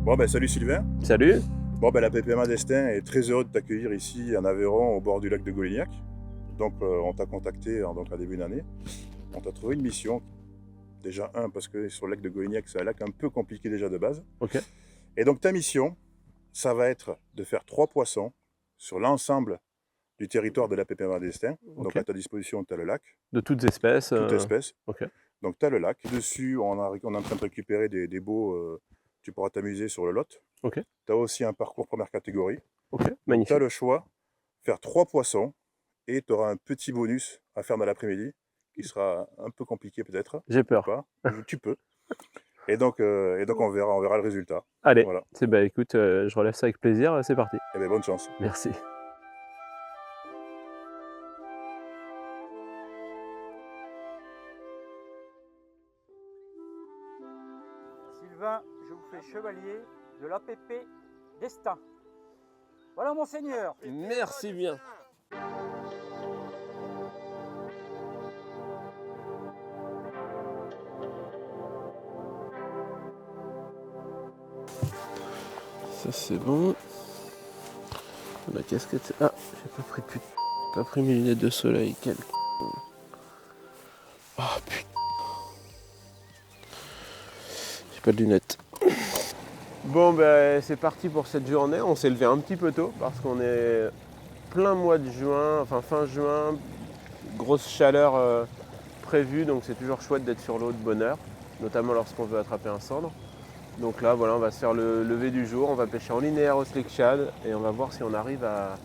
Bon ben salut Sylvain. Salut. Bon ben la PPMA Destin est très heureux de t'accueillir ici en Aveyron au bord du lac de Golignac. Donc on t'a contacté donc, en début d'année. On t'a trouvé une mission. Déjà parce que sur le lac de Golignac c'est un lac un peu compliqué déjà de base. Ok. Et donc ta mission, ça va être de faire 3 poissons sur l'ensemble du territoire de la PPMA Destin. Ok. Donc à ta disposition tu as le lac. De toutes espèces. Toute espèce. Ok. Donc tu as le lac. Dessus on est en train de récupérer des baux. Tu pourras t'amuser sur le lot. Ok. Tu as aussi un parcours première catégorie. Ok. Donc tu Magnifique. as le choix, faire 3 poissons et tu auras un petit bonus à faire dans l'après-midi qui sera un peu compliqué peut-être. J'ai peur. Pas. Tu peux. Et donc on verra le résultat. Allez. Voilà. Bah écoute, je relève ça avec plaisir. C'est parti. Et bien bonne chance. Merci. Sylvain, je vous fais chevalier de l'APP Destin. Voilà, monseigneur. Merci bien. Ça c'est bon. La casquette. Ah, j'ai pas pris mes lunettes de soleil. Quel. Oh putain. J'ai pas de lunettes. Bon ben c'est parti pour cette journée. On s'est levé un petit peu tôt parce qu'on est plein mois de juin, enfin fin juin, grosse chaleur prévue, donc c'est toujours chouette d'être sur l'eau de bonne heure, notamment lorsqu'on veut attraper un cendre. Donc là voilà, on va se faire le lever du jour, on va pêcher en linéaire au slick shad et on va voir si on arrive à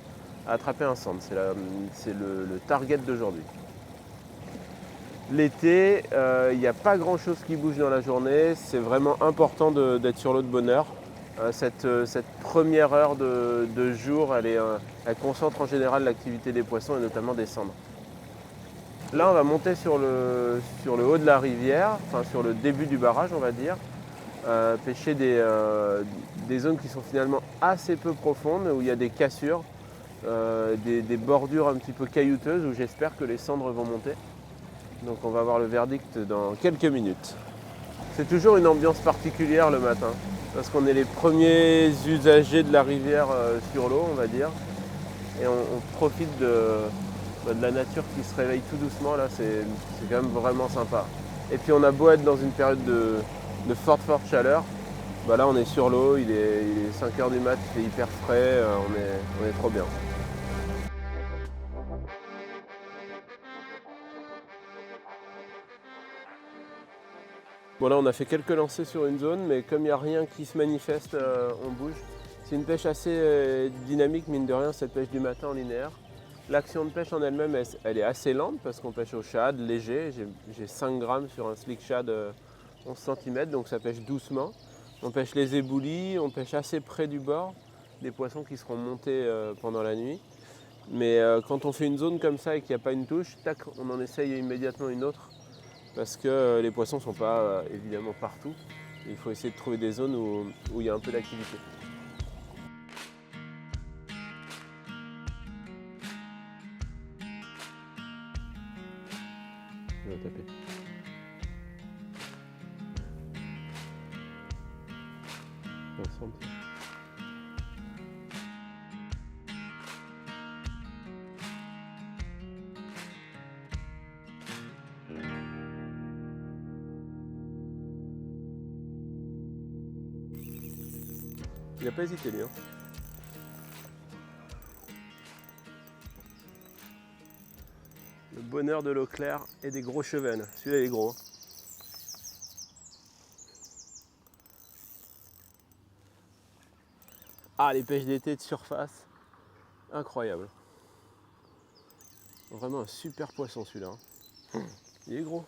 attraper un cendre. C'est le target d'aujourd'hui. L'été, il n'y a pas grand chose qui bouge dans la journée, c'est vraiment important d'être sur l'eau de bonne heure. Cette première heure de jour, elle concentre en général l'activité des poissons et notamment des cendres. Là, on va monter sur le haut de la rivière, enfin sur le début du barrage, on va dire, pêcher des zones qui sont finalement assez peu profondes, où il y a des cassures, des bordures un petit peu caillouteuses, où j'espère que les cendres vont monter. Donc on va avoir le verdict dans quelques minutes. C'est toujours une ambiance particulière le matin, parce qu'on est les premiers usagers de la rivière sur l'eau, on va dire, et on profite de la nature qui se réveille tout doucement, là, c'est quand même vraiment sympa. Et puis on a beau être dans une période de forte chaleur, bah là on est sur l'eau, il est 5h du mat, il fait hyper frais, on est trop bien. Bon là on a fait quelques lancers sur une zone, mais comme il n'y a rien qui se manifeste, on bouge. C'est une pêche assez dynamique, mine de rien, cette pêche du matin en linéaire. L'action de pêche en elle-même, elle est assez lente parce qu'on pêche au shad, léger. J'ai 5 grammes sur un slick shad 11 cm, donc ça pêche doucement. On pêche les éboulis, on pêche assez près du bord, des poissons qui seront montés pendant la nuit. Mais quand on fait une zone comme ça et qu'il n'y a pas une touche, tac, on en essaye immédiatement une autre. Parce que les poissons ne sont pas évidemment partout. Il faut essayer de trouver des zones où il y a un peu d'activité. Je vais taper. Ensemble. Il n'a pas hésité lui. Hein. Le bonheur de l'eau claire et des gros chevennes. Celui-là il est gros. Ah, les pêches d'été de surface. Incroyable. Vraiment un super poisson celui-là. Il est gros.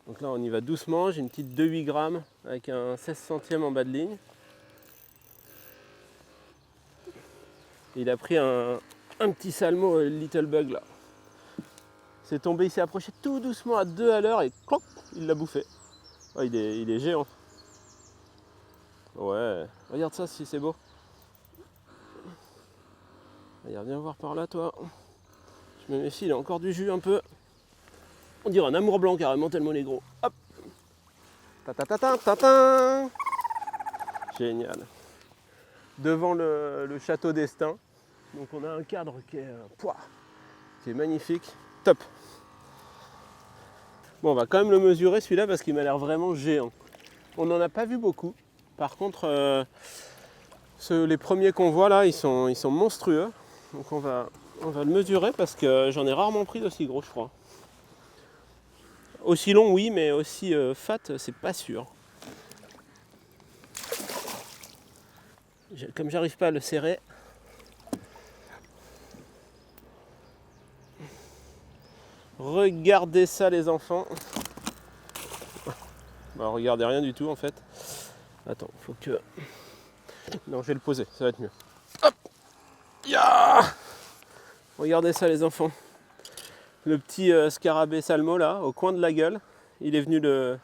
Donc là on y va doucement, j'ai une petite 2,8 grammes avec un 16 centièmes en bas de ligne. Il a pris un petit salmo Little Bug là. C'est tombé, il s'est approché tout doucement à 2 à l'heure et clop, il l'a bouffé. Oh, il est géant. Ouais, regarde ça si c'est beau. Regarde, viens voir par là toi. Je me méfie, il a encore du jus un peu. On dirait un amour blanc carrément tellement il est gros. Hop. Ta-ta-ta-ta-ta-ta. Génial. Devant le château d'Estaing. Donc on a un cadre qui est magnifique. Top. Bon, on va quand même le mesurer celui-là parce qu'il m'a l'air vraiment géant. On n'en a pas vu beaucoup. Par contre, les premiers qu'on voit là, ils sont monstrueux. Donc on va le mesurer parce que j'en ai rarement pris d'aussi gros, je crois. Aussi long, oui, mais aussi fat, c'est pas sûr. Comme j'arrive pas à le serrer. Regardez ça, les enfants. Bah, regardez rien du tout en fait. Attends, faut que... Non, je vais le poser, ça va être mieux. Hop, ya. Regardez ça, les enfants. Le petit scarabée salmo là, au coin de la gueule. Il est venu le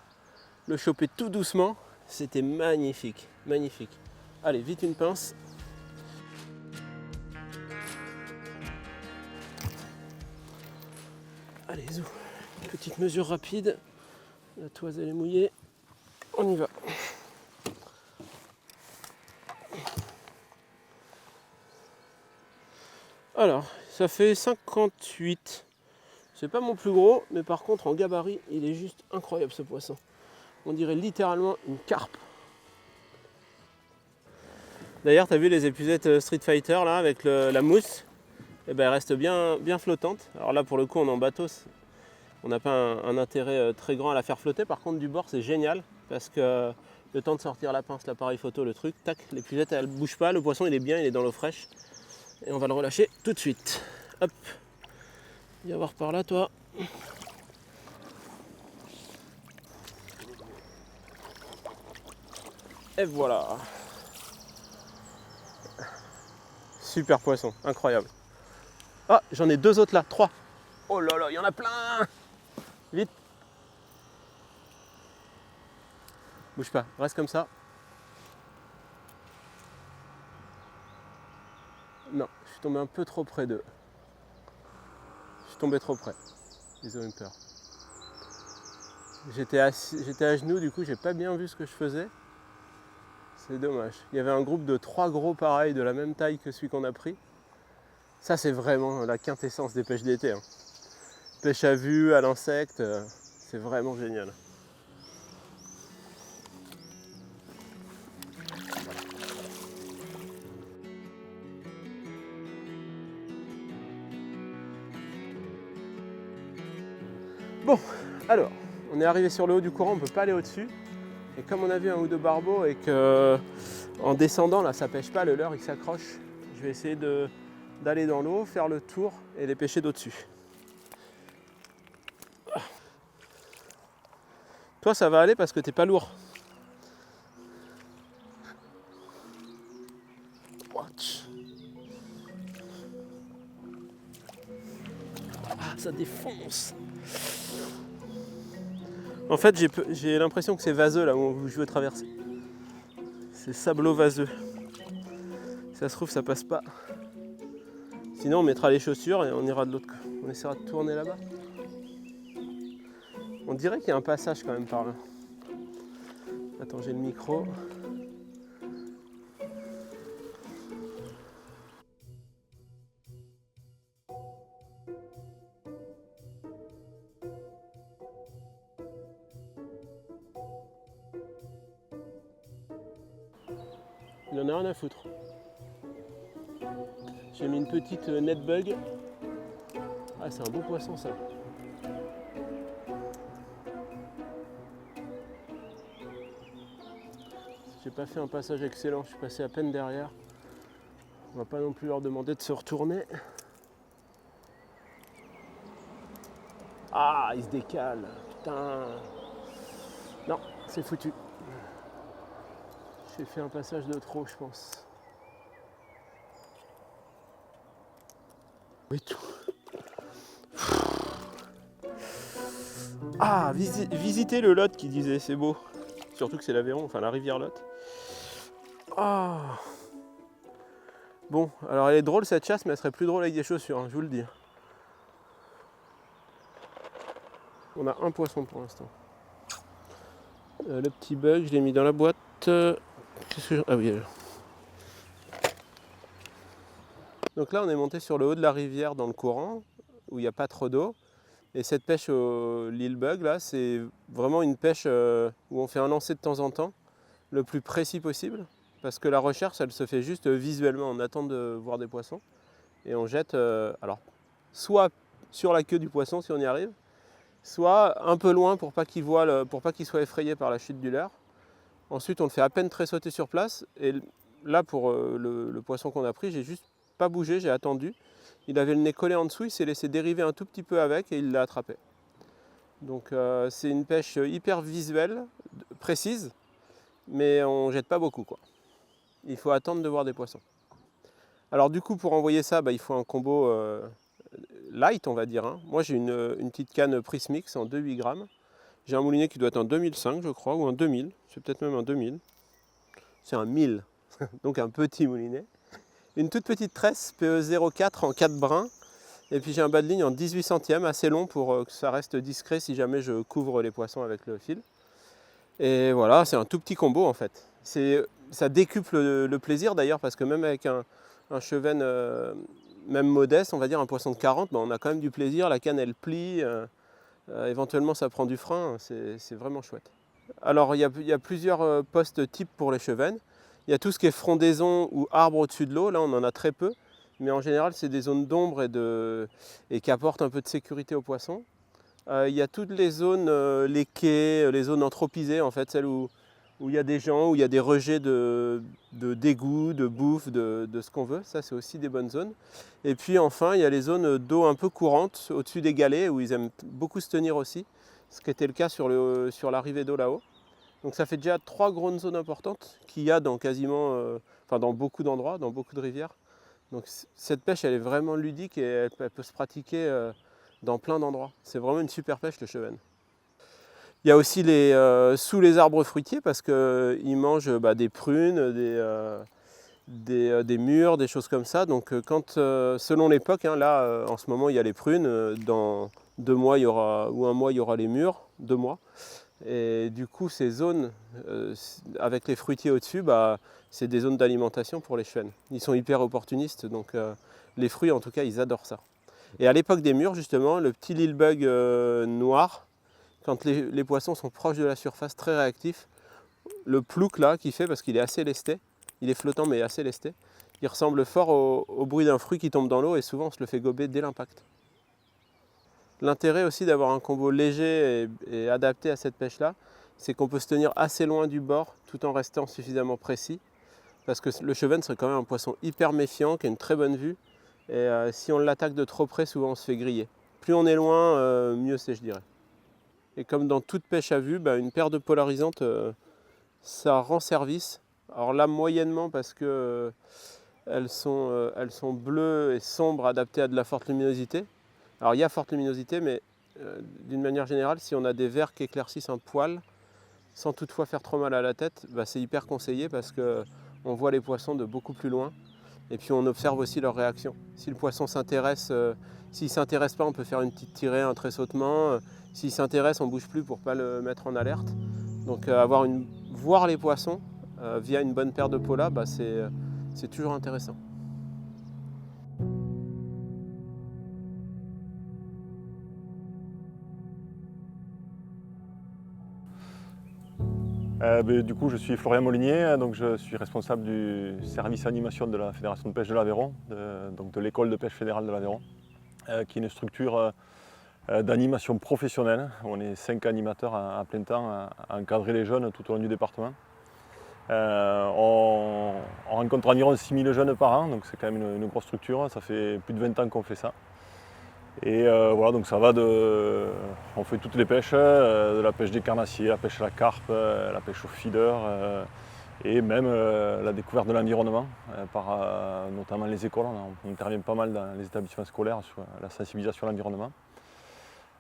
choper tout doucement. C'était magnifique, magnifique. Allez, vite une pince. Allez, zou. Petite mesure rapide. La toise elle est mouillée. On y va. Alors, ça fait 58. C'est pas mon plus gros, mais par contre en gabarit, il est juste incroyable ce poisson. On dirait littéralement une carpe. D'ailleurs, tu as vu les épuisettes Street Fighter là avec la mousse, et ben, elle reste bien flottante. Alors là, pour le coup, on est en bateau, on n'a pas un intérêt très grand à la faire flotter. Par contre, du bord, c'est génial parce que le temps de sortir la pince, l'appareil photo, le truc, tac, l'épuisette elle bouge pas, le poisson il est bien, il est dans l'eau fraîche. Et on va le relâcher tout de suite. Hop, viens voir par là, toi. Et voilà. Super poisson, incroyable. Ah, j'en ai deux autres là, 3. Oh là là, il y en a plein. Vite. Bouge pas, reste comme ça. Non, je suis tombé un peu trop près d'eux. Je suis tombé trop près. Ils ont eu peur. J'étais à genoux, du coup j'ai pas bien vu ce que je faisais. C'est dommage. Il y avait un groupe de 3 gros pareils de la même taille que celui qu'on a pris. Ça c'est vraiment la quintessence des pêches d'été. Hein. Pêche à vue, à l'insecte, c'est vraiment génial. Bon, alors, on est arrivé sur le haut du courant, on ne peut pas aller au-dessus. Et comme on a vu un ou deux barbeaux et que en descendant là ça pêche pas, le leurre il s'accroche, je vais essayer d'aller dans l'eau, faire le tour et les pêcher d'au-dessus. Toi ça va aller parce que t'es pas lourd. Watch. Ah, ça défonce. En fait j'ai l'impression que c'est vaseux là où je veux traverser. C'est sablo-vaseux. Si ça se trouve ça passe pas. Sinon on mettra les chaussures et on ira de l'autre côté. On essaiera de tourner là-bas. On dirait qu'il y a un passage quand même par là. Attends, j'ai le micro. Il en a rien à foutre. J'ai mis une petite net bug. Ah, c'est un beau poisson ça. J'ai pas fait un passage excellent, je suis passé à peine derrière. On va pas non plus leur demander de se retourner. Ah, il se décale. Putain. Non, c'est foutu. J'ai fait un passage de trop, je pense. Oui, tout. Ah, visitez le Lot qui disait, c'est beau. Surtout que c'est l'Aveyron, enfin la rivière Lot. Ah. Bon, alors elle est drôle cette chasse, mais elle serait plus drôle avec des chaussures, hein, je vous le dis. On a un poisson pour l'instant. Le petit bug, je l'ai mis dans la boîte. Ah oui. Donc là, on est monté sur le haut de la rivière dans le courant, où il n'y a pas trop d'eau. Et cette pêche au Lille Bug, là, c'est vraiment une pêche où on fait un lancer de temps en temps, le plus précis possible. Parce que la recherche, elle se fait juste visuellement. On attend de voir des poissons. Et on jette, alors, soit sur la queue du poisson, si on y arrive, soit un peu loin pour pas qu'il soit effrayé par la chute du leurre. Ensuite, on le fait à peine tressauter sur place. Et là, pour le poisson qu'on a pris, j'ai juste pas bougé, j'ai attendu. Il avait le nez collé en dessous, il s'est laissé dériver un tout petit peu avec et il l'a attrapé. Donc c'est une pêche hyper visuelle, précise, mais on ne jette pas beaucoup, quoi. Il faut attendre de voir des poissons. Alors du coup, pour envoyer ça, il faut un combo light, on va dire, hein. Moi, j'ai une petite canne Prismix en 2,8 grammes. J'ai un moulinet qui doit être un 2005, je crois, ou un 2000. C'est peut-être même un 2000. C'est un 1000, donc un petit moulinet. Une toute petite tresse PE04 en 4 brins. Et puis j'ai un bas de ligne en 18 centièmes, assez long pour que ça reste discret si jamais je couvre les poissons avec le fil. Et voilà, c'est un tout petit combo en fait. Ça décuple le plaisir d'ailleurs, parce que même avec un chevenne même modeste, on va dire un poisson de 40, on a quand même du plaisir, la canne elle plie, éventuellement ça prend du frein, c'est vraiment chouette. Alors il y a plusieurs postes types pour les chevennes. Il y a tout ce qui est frondaison ou arbre au-dessus de l'eau, là on en a très peu, mais en général c'est des zones d'ombre et qui apportent un peu de sécurité aux poissons. Il y a toutes les zones, les quais, les zones anthropisées, en fait, celles où il y a des gens, où il y a des rejets de d'égouts, de bouffe, de ce qu'on veut. Ça, c'est aussi des bonnes zones. Et puis enfin, il y a les zones d'eau un peu courante, au-dessus des galets, où ils aiment beaucoup se tenir aussi, ce qui était le cas sur l'arrivée d'eau là-haut. Donc ça fait déjà 3 grandes zones importantes qu'il y a dans dans beaucoup d'endroits, dans beaucoup de rivières. Donc cette pêche, elle est vraiment ludique et elle peut se pratiquer dans plein d'endroits. C'est vraiment une super pêche, le chevenne. Il y a aussi sous les arbres fruitiers, parce qu'ils mangent des prunes, des mûres, des choses comme ça. Donc selon l'époque, hein, là en ce moment il y a les prunes, dans 2 mois ou 1 mois il y aura les mûres, 2 mois. Et du coup ces zones avec les fruitiers au-dessus, c'est des zones d'alimentation pour les chevennes. Ils sont hyper opportunistes, donc les fruits en tout cas ils adorent ça. Et à l'époque des mûres, justement, le petit Lille Bug noir, quand les poissons sont proches de la surface, très réactifs, le plouc là qu'il fait, parce qu'il est assez lesté, il est flottant mais assez lesté, il ressemble fort au bruit d'un fruit qui tombe dans l'eau et souvent on se le fait gober dès l'impact. L'intérêt aussi d'avoir un combo léger et adapté à cette pêche-là, c'est qu'on peut se tenir assez loin du bord tout en restant suffisamment précis, parce que le chevenne serait quand même un poisson hyper méfiant, qui a une très bonne vue. Et si on l'attaque de trop près, souvent on se fait griller. Plus on est loin, mieux c'est, je dirais. Et comme dans toute pêche à vue, une paire de polarisantes, ça rend service. Alors là, moyennement, parce que elles sont bleues et sombres, adaptées à de la forte luminosité. Alors il y a forte luminosité, mais d'une manière générale, si on a des verres qui éclaircissent un poil, sans toutefois faire trop mal à la tête, c'est hyper conseillé, parce qu'on voit les poissons de beaucoup plus loin. Et puis on observe aussi leur réaction. Si le poisson s'intéresse, s'il ne s'intéresse pas, on peut faire une petite tirée, un tressautement. S'il s'intéresse, on ne bouge plus pour ne pas le mettre en alerte. Donc voir les poissons via une bonne paire de polas, c'est toujours intéressant. Du coup, je suis Florian Molinier, donc je suis responsable du service animation de la Fédération de pêche de l'Aveyron, de l'école de pêche fédérale de l'Aveyron, qui est une structure d'animation professionnelle. On est 5 animateurs à plein temps à encadrer les jeunes tout au long du département. On rencontre environ 6000 jeunes par an, donc c'est quand même une grosse structure. Ça fait plus de 20 ans qu'on fait ça. Et voilà, donc ça va on fait toutes les pêches, de la pêche des carnassiers, la pêche à la carpe, la pêche au feeder, et même la découverte de l'environnement, par notamment les écoles. On intervient pas mal dans les établissements scolaires sur la sensibilisation à l'environnement.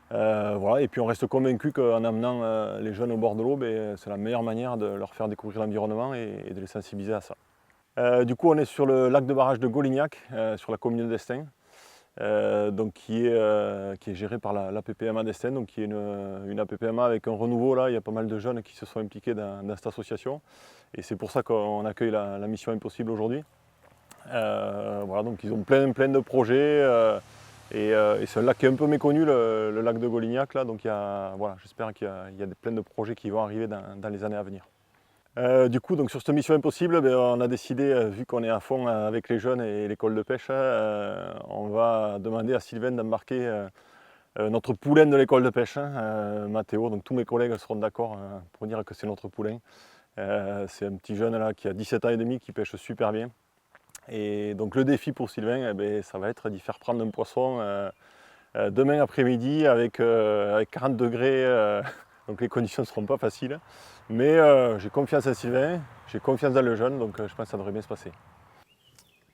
Voilà, et puis on reste convaincu qu'en amenant les jeunes au bord de l'eau, c'est la meilleure manière de leur faire découvrir l'environnement et de les sensibiliser à ça. Du coup, on est sur le lac de barrage de Golignac, sur la commune d'Estaing. donc qui est gérée par la PPMA d'Estaing, donc qui est une APPMA avec un renouveau là. Il y a pas mal de jeunes qui se sont impliqués dans cette association et c'est pour ça qu'on accueille la Mission Impossible aujourd'hui. Voilà, donc ils ont plein de projets et c'est un lac qui est un peu méconnu, le lac de Golignac là, donc voilà, j'espère qu'il y a plein de projets qui vont arriver dans les années à venir. Du coup, donc sur cette Mission Impossible, on a décidé, vu qu'on est à fond avec les jeunes et l'école de pêche, on va demander à Sylvain d'embarquer notre poulain de l'école de pêche, Mathéo. Donc tous mes collègues seront d'accord pour dire que c'est notre poulain. C'est un petit jeune là qui a 17 ans et demi, qui pêche super bien. Et donc le défi pour Sylvain, ça va être d'y faire prendre un poisson demain après-midi avec 40 degrés. Donc les conditions ne seront pas faciles. Mais j'ai confiance en Sylvain, j'ai confiance dans le jeune, donc je pense que ça devrait bien se passer.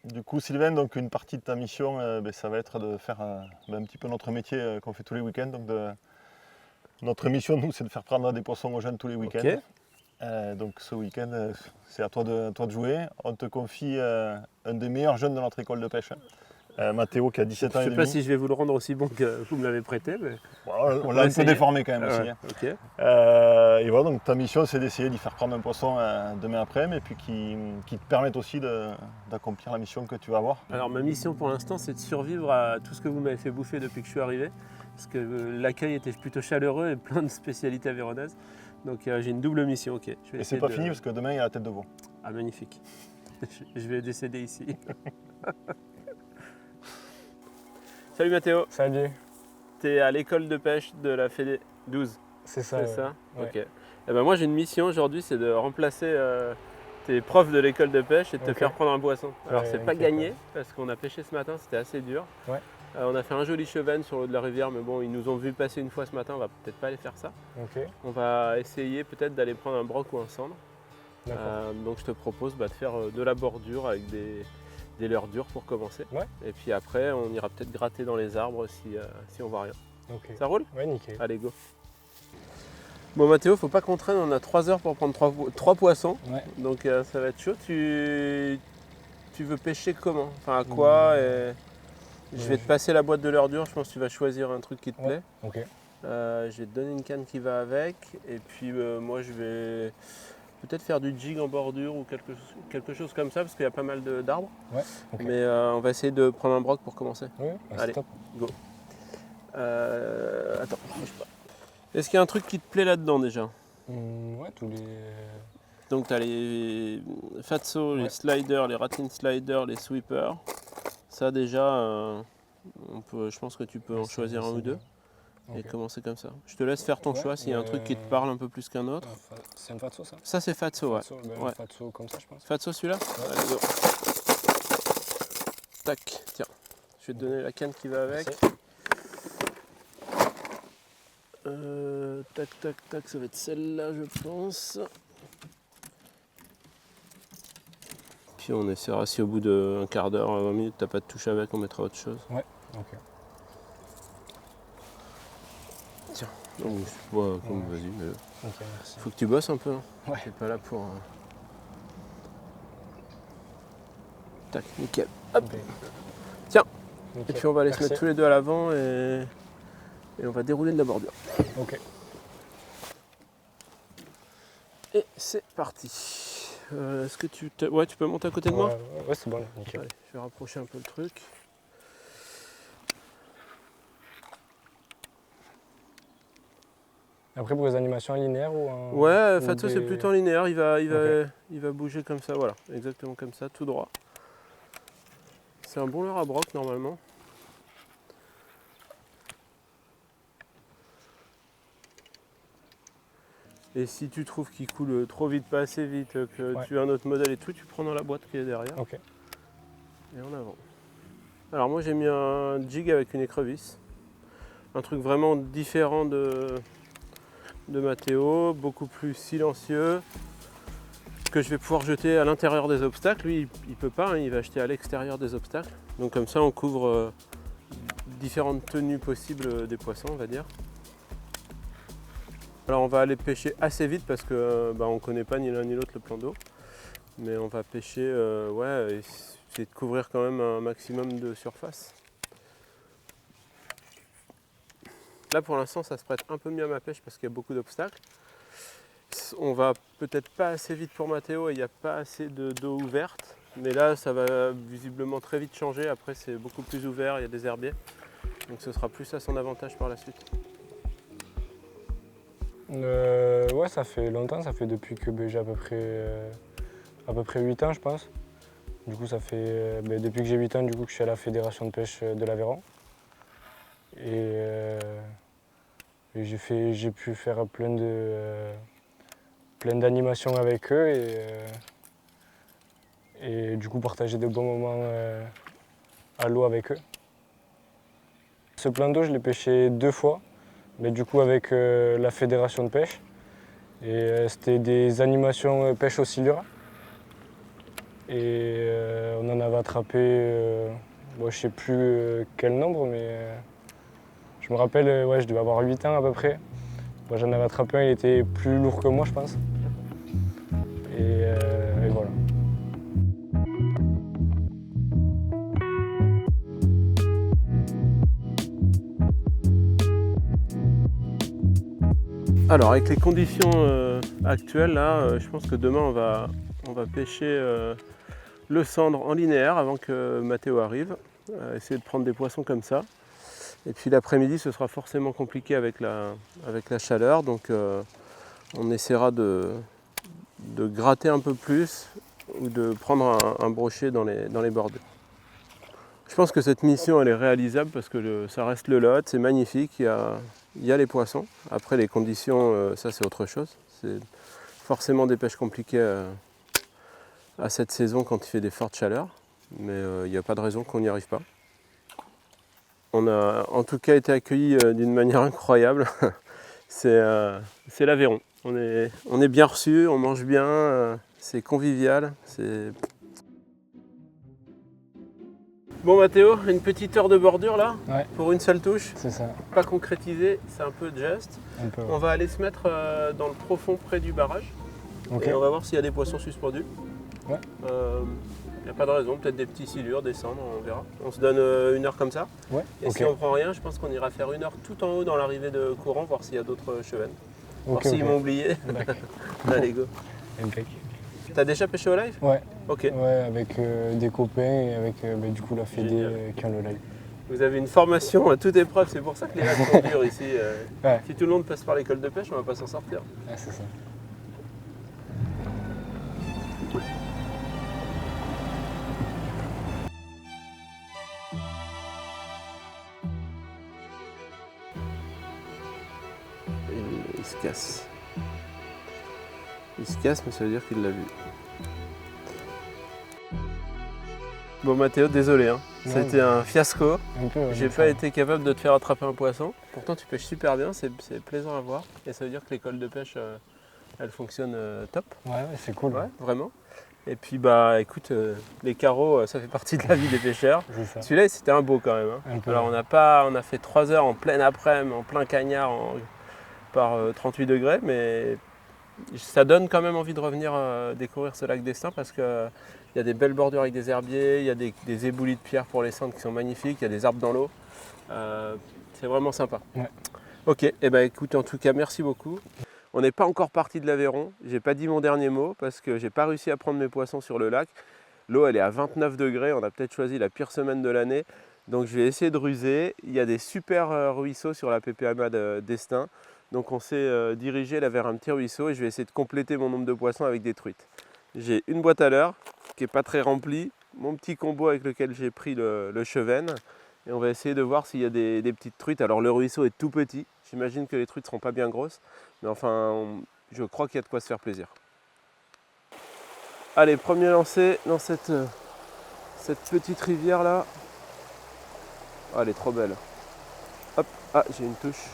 Du coup Sylvain, donc une partie de ta mission, ça va être de faire un petit peu notre métier qu'on fait tous les week-ends. Donc notre mission, nous, c'est de faire prendre des poissons aux jeunes tous les week-ends. Okay. Donc ce week-end, c'est à toi de jouer. On te confie un des meilleurs jeunes de notre école de pêche, Mathéo, qui a 17 ans et demi. Je ne sais pas si je vais vous le rendre aussi bon que vous me l'avez prêté. Mais... Bon, on l'a un peu déformé quand même aussi. Hein. Okay. Et voilà, donc ta mission, c'est d'essayer d'y faire prendre un poisson demain après-midi et puis qui te permette aussi d'accomplir la mission que tu vas avoir. Alors ma mission pour l'instant, c'est de survivre à tout ce que vous m'avez fait bouffer depuis que je suis arrivé. Parce que l'accueil était plutôt chaleureux et plein de spécialités aveyronaises. Donc j'ai une double mission, ok. Et c'est pas fini parce que demain il y a la tête de veau. Ah magnifique. Je vais décéder ici. Salut Mathéo. Salut. T'es à l'école de pêche de la Fédé 12. C'est ça. C'est ça Ouais. Ok. Et ben moi j'ai une mission aujourd'hui, c'est de remplacer tes profs de l'école de pêche et de te faire prendre un poisson. Alors c'est pas gagné parce qu'on a pêché ce matin, c'était assez dur. Ouais. On a fait un joli cheven sur l'eau de la rivière, mais bon, ils nous ont vu passer une fois ce matin, on va peut-être pas aller faire ça. Ok. On va essayer peut-être d'aller prendre un broc ou un cendre. D'accord. Donc je te propose de faire de la bordure avec des leurres dures pour commencer. Ouais. Et puis après, on ira peut-être gratter dans les arbres si on voit rien. Ok. Ça roule? Ouais, nickel. Allez, go. Bon Mathéo, faut pas qu'on traîne, on a 3 heures pour prendre 3 poissons. Ouais. Donc ça va être chaud. Tu veux pêcher comment? Enfin à quoi Je vais te passer la boîte de leurre dure, je pense que tu vas choisir un truc qui te plaît. Ok. Je vais te donner une canne qui va avec. Et puis moi je vais peut-être faire du jig en bordure ou quelque chose comme ça parce qu'il y a pas mal d'arbres. Ouais. Ok. Mais on va essayer de prendre un broc pour commencer. Oui, bah, Allez. c'est top. Go. Attends, bouge pas. Est-ce qu'il y a un truc qui te plaît là-dedans déjà? Ouais, tous les. Donc tu as les fatso, les sliders, les ratin sliders, les sweepers. Ça déjà, je pense que tu peux en choisir un ou deux et commencer comme ça. Je te laisse faire ton choix s'il y a un truc qui te parle un peu plus qu'un autre. C'est un fatso ça? Ça c'est fatso, ouais. Ouais. Fatso comme ça je pense. Fatso celui-là? Ouais. Allez, go. Tac, tiens. Je vais te donner la canne qui va avec. Merci. Tac, tac, tac, ça va être celle-là je pense. Puis on essaiera si au bout d'un quart d'heure, 20 minutes, t'as pas de touche avec, on mettra autre chose. Ouais, ok. Tiens, donc, vas-y, mais Ok, merci. faut que tu bosses un peu. Hein. Ouais. T'es pas là pour. Tac, nickel. Hop. Ok. Tiens. Nickel. Et puis on va aller se Merci. mettre tous les deux à l'avant et on va dérouler de la bordure. Ok. Et c'est parti. Est-ce que tu peux monter à côté de moi? Ouais, c'est bon, nickel. Allez, je vais rapprocher un peu le truc. Après pour les animations linéaires ou en... Ouais, ou Fatso des- c'est plutôt en linéaire, il va Ok. bouger comme ça, voilà, exactement comme ça, tout droit. C'est un bon leurre à broc normalement. Et si tu trouves qu'il coule trop vite, pas assez vite, que tu as un autre modèle et tout, tu prends dans la boîte qui est derrière. Ok. Et en avant. Alors moi j'ai mis un jig avec une écrevisse. Un truc vraiment différent de Mathéo, beaucoup plus silencieux, que je vais pouvoir jeter à l'intérieur des obstacles. Lui il peut pas, hein, il va jeter à l'extérieur des obstacles. Donc comme ça on couvre différentes tenues possibles des poissons, on va dire. Alors on va aller pêcher assez vite parce que on ne connaît pas ni l'un ni l'autre le plan d'eau. Mais on va pêcher, essayer de couvrir quand même un maximum de surface. Là pour l'instant ça se prête un peu mieux à ma pêche parce qu'il y a beaucoup d'obstacles. On va peut-être pas assez vite pour Mathéo et il n'y a pas assez d'eau ouverte. Mais là ça va visiblement très vite changer. Après c'est beaucoup plus ouvert, il y a des herbiers. Donc ce sera plus à son avantage par la suite. Ouais, ça fait longtemps, ça fait depuis que j'ai à peu près 8 ans, je pense. Du coup, ça fait depuis que j'ai 8 ans, du coup, que je suis à la fédération de pêche de l'Aveyron. Et j'ai pu faire plein d'animations avec eux et du coup partager de bons moments à l'eau avec eux. Ce plan d'eau, je l'ai pêché 2 fois, mais du coup avec la fédération de pêche. Et c'était des animations pêche aux silures. Et on en avait attrapé, je ne sais plus quel nombre, mais je me rappelle, ouais, je devais avoir 8 ans à peu près. Moi, j'en avais attrapé un, il était plus lourd que moi, je pense. Et voilà. Alors avec les conditions actuelles, là, je pense que demain on va pêcher le cendre en linéaire avant que Mathéo arrive. Essayer de prendre des poissons comme ça. Et puis l'après-midi ce sera forcément compliqué avec la chaleur. Donc on essaiera de gratter un peu plus ou de prendre un brochet dans les bords d'eau. Je pense que cette mission elle est réalisable parce que ça reste le Lot, c'est magnifique, il y a les poissons. Après les conditions, ça c'est autre chose. C'est forcément des pêches compliquées à cette saison quand il fait des fortes chaleurs. Mais il n'y a pas de raison qu'on n'y arrive pas. On a en tout cas été accueillis d'une manière incroyable. C'est l'Aveyron. On est bien reçus, on mange bien, c'est convivial. Bon Mathéo, une petite heure de bordure là, Ouais. Pour une seule touche, C'est ça, pas concrétisé, c'est un peu juste. un peu. On va aller se mettre dans le profond près du barrage Ok. et on va voir s'il y a des poissons suspendus. Ouais. Il n'y a pas de raison, peut-être des petits silures, des cendres, on verra. On se donne une heure comme ça. Ouais. Et Ok. si on prend rien, je pense qu'on ira faire une heure tout en haut dans l'arrivée de courant, voir s'il y a d'autres chevennes. Voir Ok, s'ils ok. m'ont oublié. D'accord. Allez go. Impec. T'as déjà pêché au live? Ouais. Ok. Ouais, avec des copains et avec du coup la fédé Génial. qui ont le live. Vous avez une formation à toute épreuve, c'est pour ça que les lacs sont durs ici. Ouais. Si tout le monde passe par l'école de pêche, on va pas s'en sortir. Ouais, c'est ça. Il se casse. Il se casse, mais ça veut dire qu'il l'a vu. Bon Mathéo, désolé, hein. Non, C'était mais- un fiasco. Un peu, ouais, J'ai mais pas ça- été capable de te faire attraper un poisson. Pourtant tu pêches super bien, c'est plaisant à voir. Et ça veut dire que l'école de pêche, elle fonctionne top. Ouais, ouais, c'est cool. Ouais, vraiment. Et puis bah écoute, les carreaux, ça fait partie de la vie des pêcheurs. C'est ça. Celui-là c'était un beau quand même, hein. Un peu. Alors on a fait 3 heures en pleine après-midi, en plein cagnard, par 38 degrés, mais ça donne quand même envie de revenir découvrir ce lac d'Estaing parce qu'il y a des belles bordures avec des herbiers, il y a des éboulis de pierre pour les cendres qui sont magnifiques, il y a des arbres dans l'eau. C'est vraiment sympa. Ouais. Ok, et ben écoute, en tout cas merci beaucoup. On n'est pas encore parti de l'Aveyron, j'ai pas dit mon dernier mot parce que j'ai pas réussi à prendre mes poissons sur le lac. L'eau elle est à 29 degrés, on a peut-être choisi la pire semaine de l'année. Donc je vais essayer de ruser. Il y a des super ruisseaux sur la PPAMA d'Estaing. Donc on s'est dirigé là vers un petit ruisseau et je vais essayer de compléter mon nombre de poissons avec des truites. J'ai une boîte à leurre qui n'est pas très remplie, mon petit combo avec lequel j'ai pris le chevenne et on va essayer de voir s'il y a des petites truites. Alors le ruisseau est tout petit, j'imagine que les truites ne seront pas bien grosses, mais enfin je crois qu'il y a de quoi se faire plaisir. Allez, premier lancer dans cette petite rivière là. Ah, elle est trop belle. Hop, ah j'ai une touche.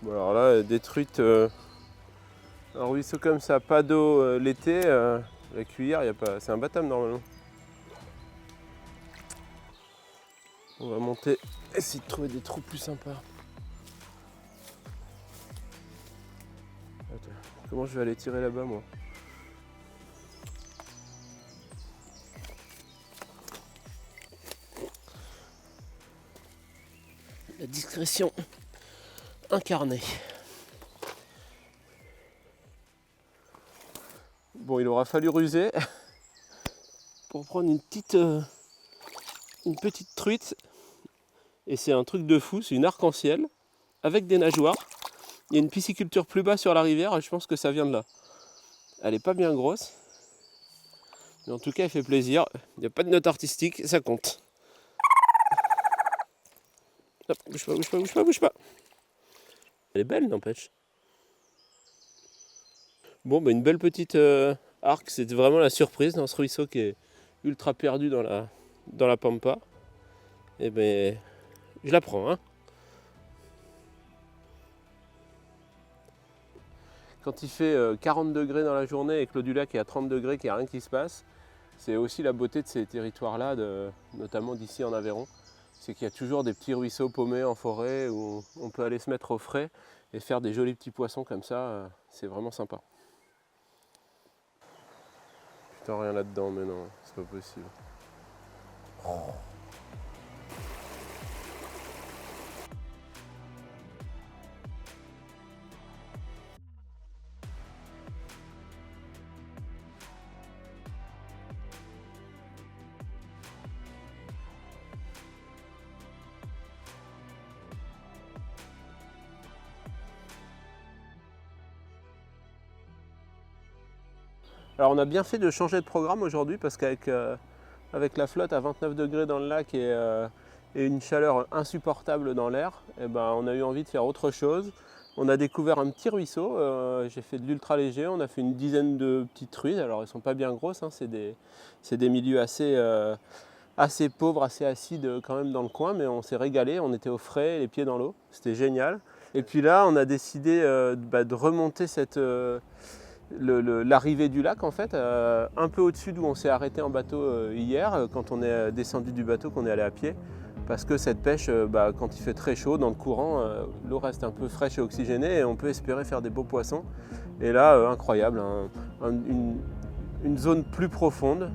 Bon, alors là, des truites, un ruisseau comme ça, pas d'eau l'été, la cuillère, c'est imbattable normalement. On va monter, essayer de trouver des trous plus sympas. Attends, comment je vais aller tirer là-bas moi? La discrétion incarnée. Bon, il aura fallu ruser pour prendre une petite truite. Et c'est un truc de fou, c'est une arc-en-ciel avec des nageoires. Il y a une pisciculture plus bas sur la rivière et je pense que ça vient de là. Elle n'est pas bien grosse. Mais en tout cas, elle fait plaisir. Il n'y a pas de note artistique, ça compte. Hop, bouge pas, bouge pas, bouge pas, bouge pas. Elle est belle, n'empêche. Bon, bah une belle petite arc. C'était vraiment la surprise dans ce ruisseau qui est ultra perdu dans la pampa. Et ben, je la prends, hein. Quand il fait 40 degrés dans la journée et que l'eau du lac est à 30 degrés, qu'il n'y a rien qui se passe, c'est aussi la beauté de ces territoires-là, notamment d'ici en Aveyron. C'est qu'il y a toujours des petits ruisseaux paumés en forêt où on peut aller se mettre au frais et faire des jolis petits poissons comme ça. C'est vraiment sympa. Putain, rien là-dedans, mais non, c'est pas possible. Alors on a bien fait de changer de programme aujourd'hui parce qu'avec avec la flotte à 29 degrés dans le lac et une chaleur insupportable dans l'air, eh ben, on a eu envie de faire autre chose. On a découvert un petit ruisseau, j'ai fait de l'ultra léger, on a fait une dizaine de petites truites. Alors elles ne sont pas bien grosses, hein, c'est des milieux assez pauvres, assez acides quand même dans le coin, mais on s'est régalé, on était au frais, les pieds dans l'eau, c'était génial. Et puis là on a décidé de remonter l'arrivée du lac en fait, un peu au-dessus d'où on s'est arrêté en bateau hier, quand on est descendu du bateau, qu'on est allé à pied. Parce que cette pêche, quand il fait très chaud dans le courant, l'eau reste un peu fraîche et oxygénée et on peut espérer faire des beaux poissons. Et là, incroyable, une zone plus profonde,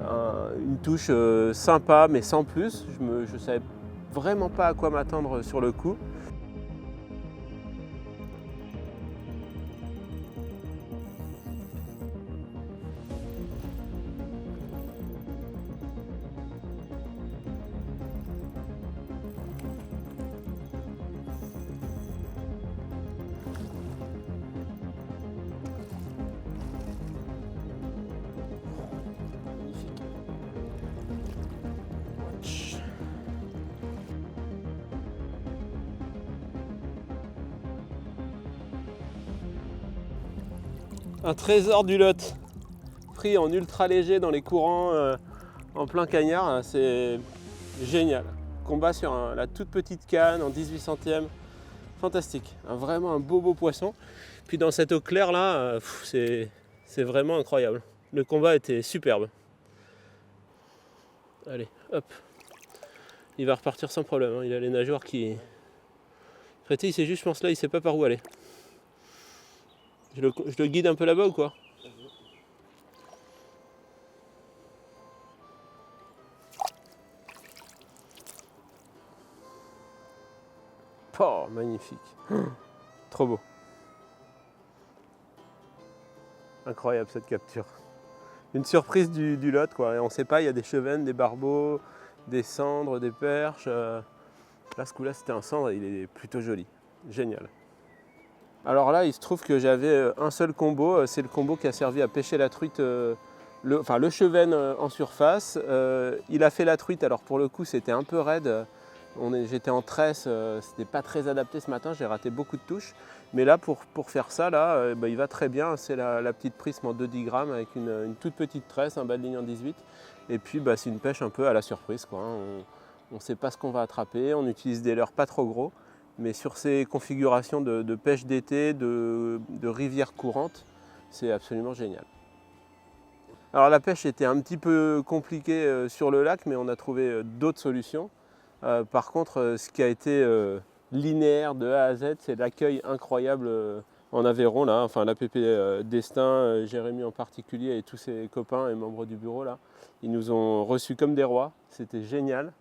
une touche sympa mais sans plus. Je ne savais vraiment pas à quoi m'attendre sur le coup. Un trésor du Lot, pris en ultra léger dans les courants en plein cagnard, c'est génial. Combat sur la toute petite canne en 18 centièmes, fantastique, vraiment un beau poisson. Puis dans cette eau claire là, c'est vraiment incroyable. Le combat était superbe. Allez, hop, il va repartir sans problème, hein. Il a les nageoires qui... En fait, il sait juste, je pense là, il sait pas par où aller. Je le guide un peu là-bas ou quoi? Oh, magnifique. Trop beau. Incroyable cette capture. Une surprise du Lot, quoi. Et on sait pas, il y a des chevennes, des barbeaux, des cendres, des perches. Là, ce coup-là, c'était un cendre et il est plutôt joli. Génial. Alors là, il se trouve que j'avais un seul combo, c'est le combo qui a servi à pêcher la truite, le chevenne en surface. Il a fait la truite, alors pour le coup c'était un peu raide, j'étais en tresse, c'était pas très adapté ce matin, j'ai raté beaucoup de touches. Mais là pour faire ça, là, il va très bien, c'est la petite prisme en 2-10 grammes avec une toute petite tresse, un bas de ligne en 18. Et puis c'est une pêche un peu à la surprise, quoi, hein. On ne sait pas ce qu'on va attraper, on utilise des leurres pas trop gros. Mais sur ces configurations de pêche d'été, de rivière courante, c'est absolument génial. Alors la pêche était un petit peu compliquée sur le lac, mais on a trouvé d'autres solutions. Par contre, ce qui a été linéaire de A à Z, c'est l'accueil incroyable en Aveyron, là, enfin l'APP Destin, Jérémy en particulier et tous ses copains et membres du bureau là. Ils nous ont reçus comme des rois, c'était génial.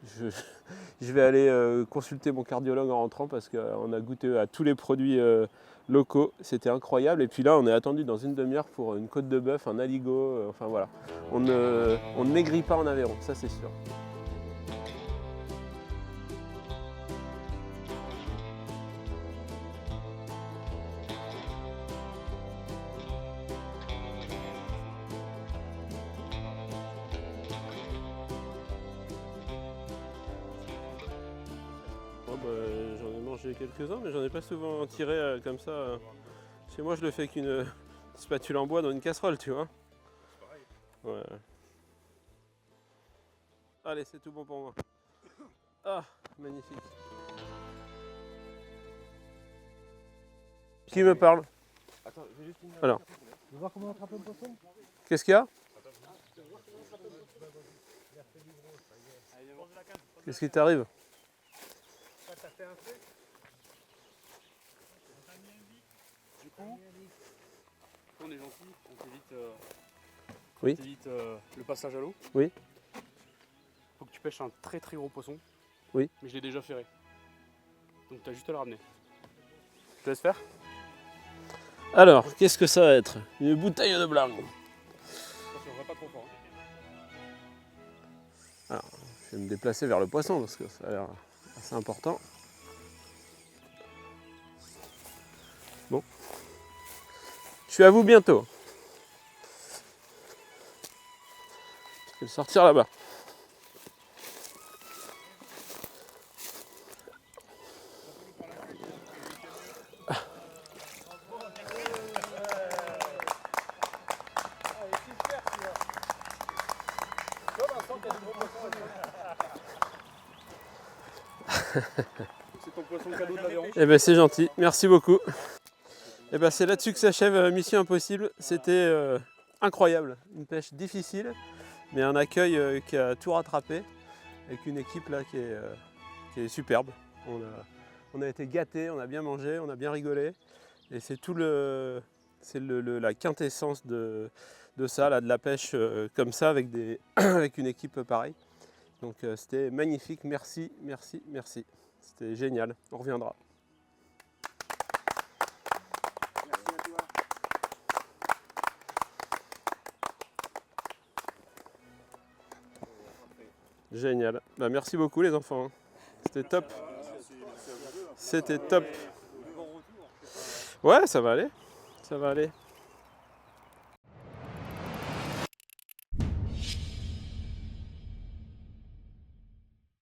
je vais aller consulter mon cardiologue en rentrant parce qu'on a goûté à tous les produits locaux. C'était incroyable. Et puis là, on est attendu dans une demi-heure pour une côte de bœuf, un aligot. Enfin voilà. On ne maigrit pas en Aveyron, ça c'est sûr. J'en ai mangé quelques-uns, mais j'en ai pas souvent tiré comme ça. Chez moi, je le fais avec une spatule en bois dans une casserole, tu vois. Ouais. Allez, c'est tout bon pour moi. Ah, magnifique. Qui me parle? Alors. Qu'est-ce qu'il y a? Qu'est-ce qui t'arrive? Du coup, on est gentil, on t'évite Oui. Le passage à l'eau. Oui. Faut que tu pêches un très très gros poisson. Oui. Mais je l'ai déjà ferré. Donc tu as juste à le ramener. Je te laisse faire. Alors, qu'est-ce que ça va être? Une bouteille de blanc. Attention, va pas trop fort. Alors, je vais me déplacer vers le poisson parce que ça a l'air assez important. Bon. Je suis à vous bientôt. Je vais le sortir là-bas. C'est ton poisson cadeau de l'Aveyron. Eh ben c'est gentil, merci beaucoup. Et ben c'est là-dessus que s'achève Mission Impossible. C'était incroyable, une pêche difficile, mais un accueil qui a tout rattrapé, avec une équipe là qui est superbe. On a été gâtés, on a bien mangé, on a bien rigolé, et c'est tout la quintessence de ça, là, de la pêche comme ça avec avec une équipe pareille. Donc c'était magnifique, merci, merci, merci. C'était génial, on reviendra. Merci à toi. Génial. Bah, merci beaucoup les enfants. C'était top. C'était top. Ouais, ça va aller. Ça va aller.